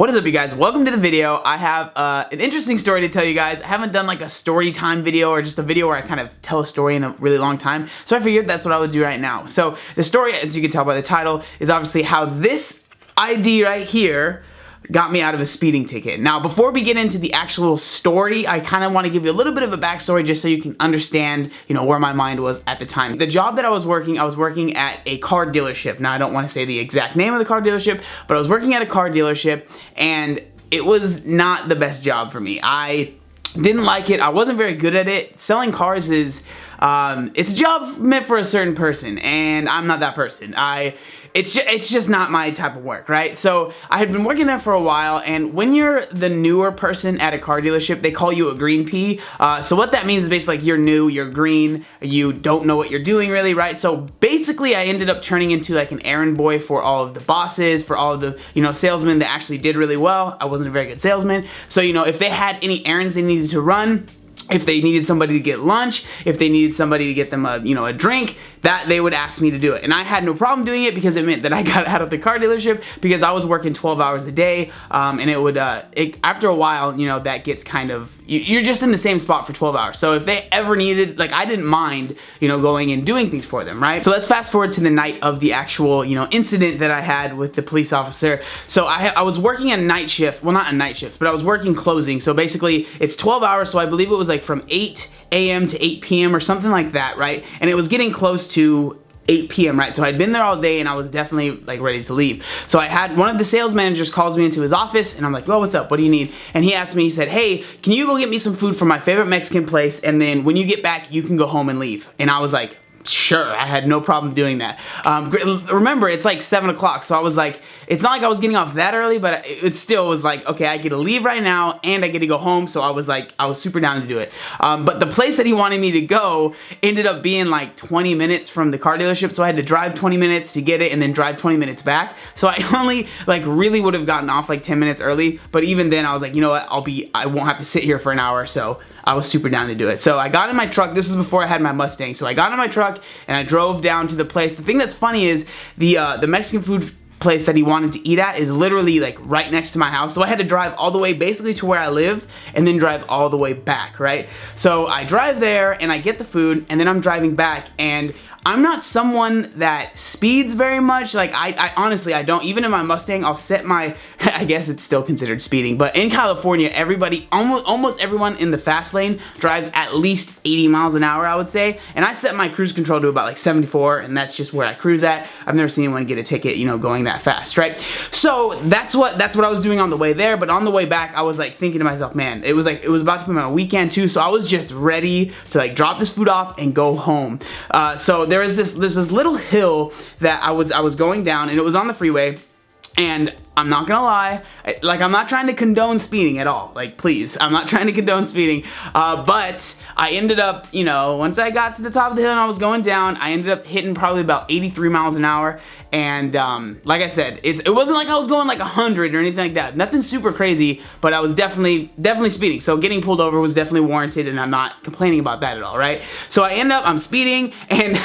What is up, you guys? Welcome to the video. I have an interesting story to tell you guys. I haven't done like a story time video or just a video where I kind of tell a story in a really long time, so I figured that's what I would do right now. So the story, as you can tell by the title, is obviously how this ID right here got me out of a speeding ticket. Now, before we get into the actual story, I kind of want to give you a little bit of a backstory just so you can understand, where my mind was at the time. The job that I was working at a car dealership. Now, I don't want to say the exact name of the car dealership, but I was working at a car dealership, and it was not the best job for me. I didn't like it. I wasn't very good at it. Selling cars is, it's a job meant for a certain person, and I'm not that person. It's just not my type of work, right? So I had been working there for a while, and when you're the newer person at a car dealership, they call you a green pea. So what that means is basically like you're new, you're green, you don't know what you're doing really, right? So basically I ended up turning into like an errand boy for all of the bosses, for all of the, salesmen that actually did really well. I wasn't a very good salesman. So, if they had any errands they needed to run, if they needed somebody to get lunch, if they needed somebody to get them a drink, that they would ask me to do it. And I had no problem doing it because it meant that I got out of the car dealership because I was working 12 hours a day, and it would, after a while, that gets kind of, you're just in the same spot for 12 hours. So if they ever needed, like, I didn't mind, going and doing things for them, right? So let's fast forward to the night of the actual, incident that I had with the police officer. So I was working a night shift, well, not a night shift, but I was working closing. So basically it's 12 hours, so I believe it was like from 8 a.m. to 8 p.m. or something like that, right? And it was getting close to 8 p.m., right? So I'd been there all day and I was definitely like ready to leave. So I had one of the sales managers calls me into his office and I'm like, well, what's up? What do you need? And he asked me, he said, hey, can you go get me some food from my favorite Mexican place? And then when you get back, you can go home and leave. And I was like, sure, I had no problem doing that. Remember, it's like 7 o'clock, so I was like, it's not like I was getting off that early, but it still was like, okay, I get to leave right now, and I get to go home, so I was like, I was super down to do it. But the place that he wanted me to go ended up being like 20 minutes from the car dealership, so I had to drive 20 minutes to get it, and then drive 20 minutes back. So I only, like, really would have gotten off like 10 minutes early, but even then, I was like, you know what, I won't have to sit here for an hour, so I was super down to do it. So I got in my truck. This was before I had my Mustang. So I got in my truck and I drove down to the place. The thing that's funny is the Mexican food place that he wanted to eat at is literally like right next to my house. So I had to drive all the way basically to where I live and then drive all the way back, right? So I drive there and I get the food and then I'm driving back, and I'm not someone that speeds very much. Like, I honestly, I don't. Even in my Mustang, I'll set my, I guess it's still considered speeding, but in California, everybody, almost everyone in the fast lane drives at least 80 miles an hour, I would say. And I set my cruise control to about like 74, and that's just where I cruise at. I've never seen anyone get a ticket, going that fast, right? So that's what I was doing on the way there, but on the way back, I was like thinking to myself, man, it was about to be my weekend too, so I was just ready to like drop this food off and go home. So there's this little hill that I was going down, and it was on the freeway, and I'm not gonna lie, like, I'm not trying to condone speeding at all, like, please, I'm not trying to condone speeding, but I ended up, once I got to the top of the hill and I was going down, I ended up hitting probably about 83 miles an hour, and like I said, it wasn't like I was going like 100 or anything like that, nothing super crazy, but I was definitely speeding, so getting pulled over was definitely warranted, and I'm not complaining about that at all, right? So I'm speeding, and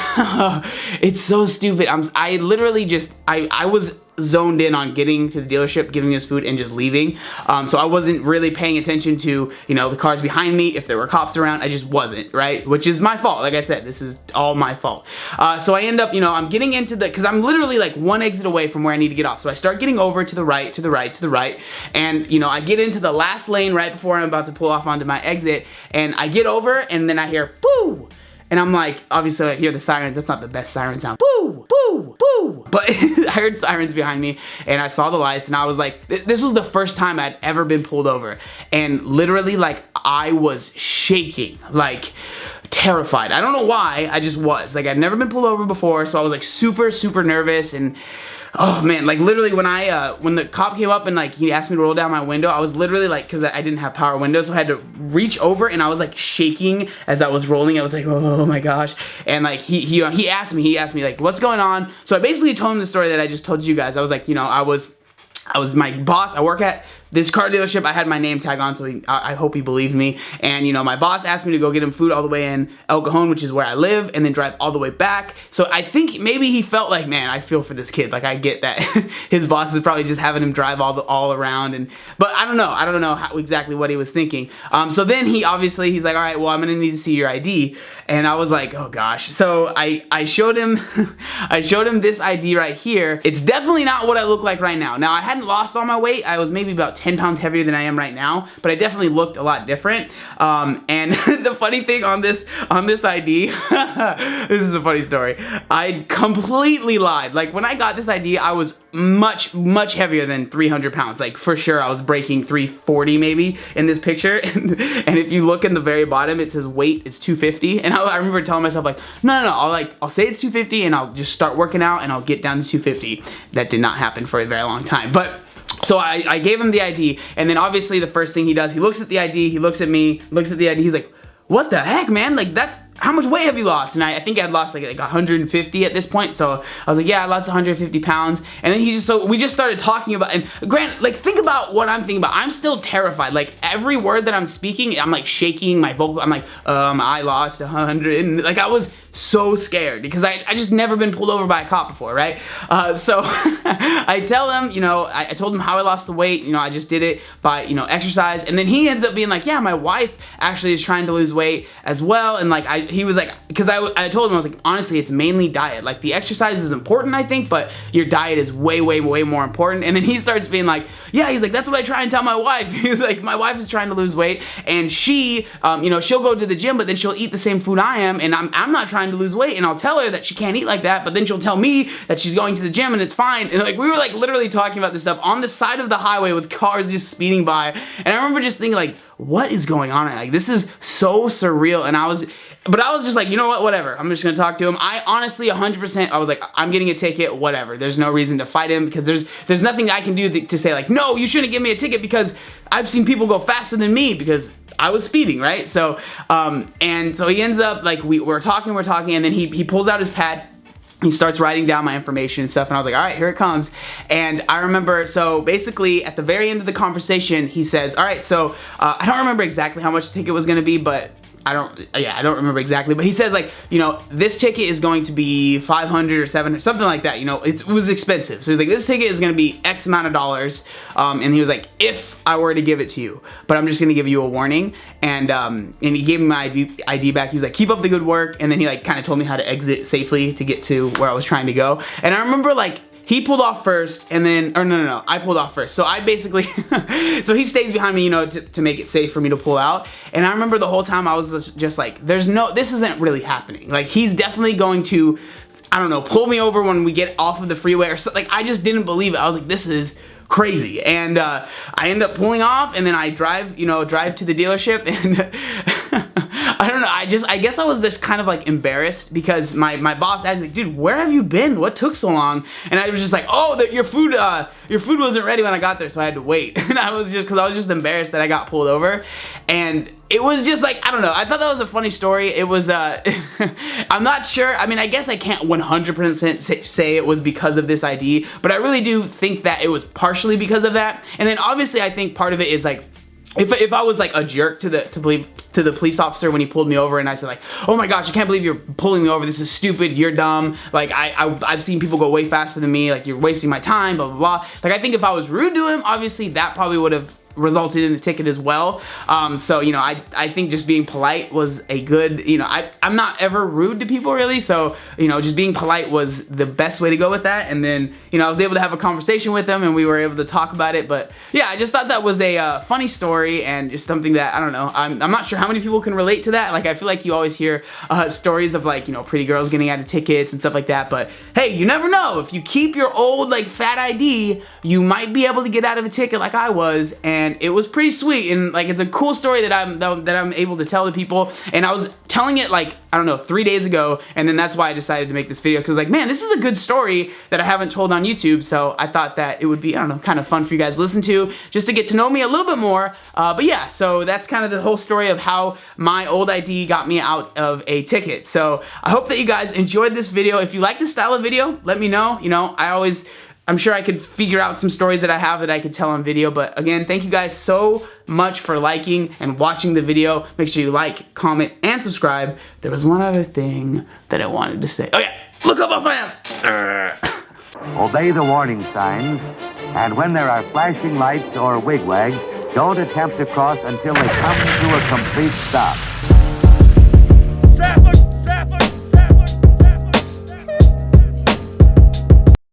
it's so stupid. I literally just, I was zoned in on getting to the dealership, giving us food, and just leaving. So I wasn't really paying attention to, the cars behind me, if there were cops around. I just wasn't, right? Which is my fault. Like I said, this is all my fault. So I end up, I'm getting into because I'm literally like one exit away from where I need to get off. So I start getting over to the right, and, I get into the last lane right before I'm about to pull off onto my exit, and I get over, and then I hear, boo! And I'm like, obviously I hear the sirens. That's not the best siren sound. Boo! Boo! Boo! But I heard sirens behind me, and I saw the lights, and I was like, this was the first time I'd ever been pulled over. And literally, like, I was shaking, like, terrified. I don't know why, I just was. Like, I'd never been pulled over before, so I was like super, super nervous, and oh man, like literally when the cop came up and like he asked me to roll down my window, I was literally like, cause I didn't have power windows, so I had to reach over, and I was like shaking as I was rolling. I was like, oh my gosh. And like he asked me like, what's going on? So I basically told him the story that I just told you guys. I was like, I was my boss. I work at this car dealership, I had my name tag on, so I hope he believed me. And, you know, my boss asked me to go get him food all the way in El Cajon, which is where I live, and then drive all the way back. So I think maybe he felt like, man, I feel for this kid. Like, I get that his boss is probably just having him drive all around. But I don't know exactly what he was thinking. So then he's like, all right, well, I'm gonna need to see your ID. And I was like, oh gosh. So I showed him this ID right here. It's definitely not what I look like right now. Now, I hadn't lost all my weight. I was maybe about 10 pounds heavier than I am right now, but I definitely looked a lot different. And the funny thing on this ID, this is a funny story. I completely lied. Like, when I got this ID, I was much heavier than 300 pounds. Like, for sure, I was breaking 340 maybe in this picture. And if you look in the very bottom, it says weight is 250. And I remember telling myself, like, no, I'll say it's 250 and I'll just start working out and I'll get down to 250. That did not happen for a very long time. But so I gave him the ID, and then obviously the first thing he does, he looks at the ID, he looks at me, looks at the ID, he's like, what the heck, man? Like, that's, how much weight have you lost? And I think I'd lost like 150 at this point. So I was like, yeah, I lost 150 pounds. And then so we just started talking about, and granted, like, think about what I'm thinking about. I'm still terrified. Like, every word that I'm speaking, I'm like shaking my vocal. I'm like, I lost 100. And like, I was so scared because I just never been pulled over by a cop before, right? So I tell him, you know, I told him how I lost the weight. You know, I just did it by, you know, exercise. And then he ends up being like, yeah, my wife actually is trying to lose weight as well. And like, he was like, because I told him, I was like, honestly, it's mainly diet. Like, the exercise is important, I think, but your diet is way more important. And then he starts being like, yeah, he's like, that's what I try and tell my wife. He's like, my wife is trying to lose weight, and she, you know, she'll go to the gym, but then she'll eat the same food I am, and I'm not trying to lose weight, and I'll tell her that she can't eat like that, but then she'll tell me that she's going to the gym and it's fine. And like, we were like literally talking about this stuff on the side of the highway with cars just speeding by, and I remember just thinking, like, what is going on? Like, this is so surreal. And I was just like, you know what, whatever, I'm just gonna talk to him. I honestly 100%, I was like, I'm getting a ticket, whatever. There's no reason to fight him, because there's nothing I can do to say like, no, you shouldn't give me a ticket, because I've seen people go faster than me because I was speeding, right? So and so he ends up, like, we're talking, and then he pulls out his pad. He starts writing down my information and stuff, and I was like, all right, here it comes. And I remember, so basically at the very end of the conversation, he says, all right, so I don't remember exactly how much the ticket was gonna be, but I don't remember exactly, but he says, like, you know, this ticket is going to be 500 or 700, something like that, you know, it was expensive. So he's like, this ticket is going to be X amount of dollars, and he was like, if I were to give it to you, but I'm just going to give you a warning. And he gave me my ID back. He was like, keep up the good work. And then he like kind of told me how to exit safely to get to where I was trying to go. And I remember, like, he pulled off first, and then, or no, I pulled off first. So I basically, so he stays behind me, you know, to make it safe for me to pull out. And I remember the whole time I was just like, this isn't really happening. Like, he's definitely going to, I don't know, pull me over when we get off of the freeway or something. Like, I just didn't believe it. I was like, this is crazy. And I end up pulling off, and then I drive to the dealership, and I don't know, I guess I was just kind of like embarrassed, because my boss asked, like, dude, where have you been? What took so long? And I was just like, oh, your food wasn't ready when I got there, so I had to wait. And I was just embarrassed that I got pulled over. And it was just like, I don't know, I thought that was a funny story. It was, I'm not sure, I mean, I guess I can't 100% say it was because of this ID, but I really do think that it was partially because of that. And then obviously I think part of it is like, if I was like a jerk to the police officer when he pulled me over, and I said like, oh my gosh, I can't believe you're pulling me over, this is stupid, you're dumb, like I've seen people go way faster than me, like you're wasting my time, blah blah blah. Like, I think if I was rude to him, obviously that probably would have resulted in a ticket as well. So, you know, I think just being polite was a good, you know, I'm not ever rude to people really, so, you know, just being polite was the best way to go with that. And then, you know, I was able to have a conversation with them, and we were able to talk about it. But yeah, I just thought that was a funny story, and just something that, I don't know, I'm not sure how many people can relate to that. Like, I feel like you always hear stories of, like, you know, pretty girls getting out of tickets and stuff like that, but hey, you never know. If you keep your old, like, fat ID, you might be able to get out of a ticket like I was. And it was pretty sweet, and like, it's a cool story that I'm able to tell to people. And I was telling it, like, I don't know, 3 days ago, and then that's why I decided to make this video, because like, man, this is a good story that I haven't told on YouTube. So I thought that it would be, I don't know, kind of fun for you guys to listen to, just to get to know me a little bit more. But yeah, so that's kind of the whole story of how my old ID got me out of a ticket. So I hope that you guys enjoyed this video. If you like this style of video, let me know. You know, I always I'm sure I could figure out some stories that I have that I could tell on video. But again, thank you guys so much for liking and watching the video. Make sure you like, comment, and subscribe. There was one other thing that I wanted to say. Oh yeah, look how buff I am. Obey the warning signs, and when there are flashing lights or wigwags, don't attempt to cross until they come to a complete stop. Sapper!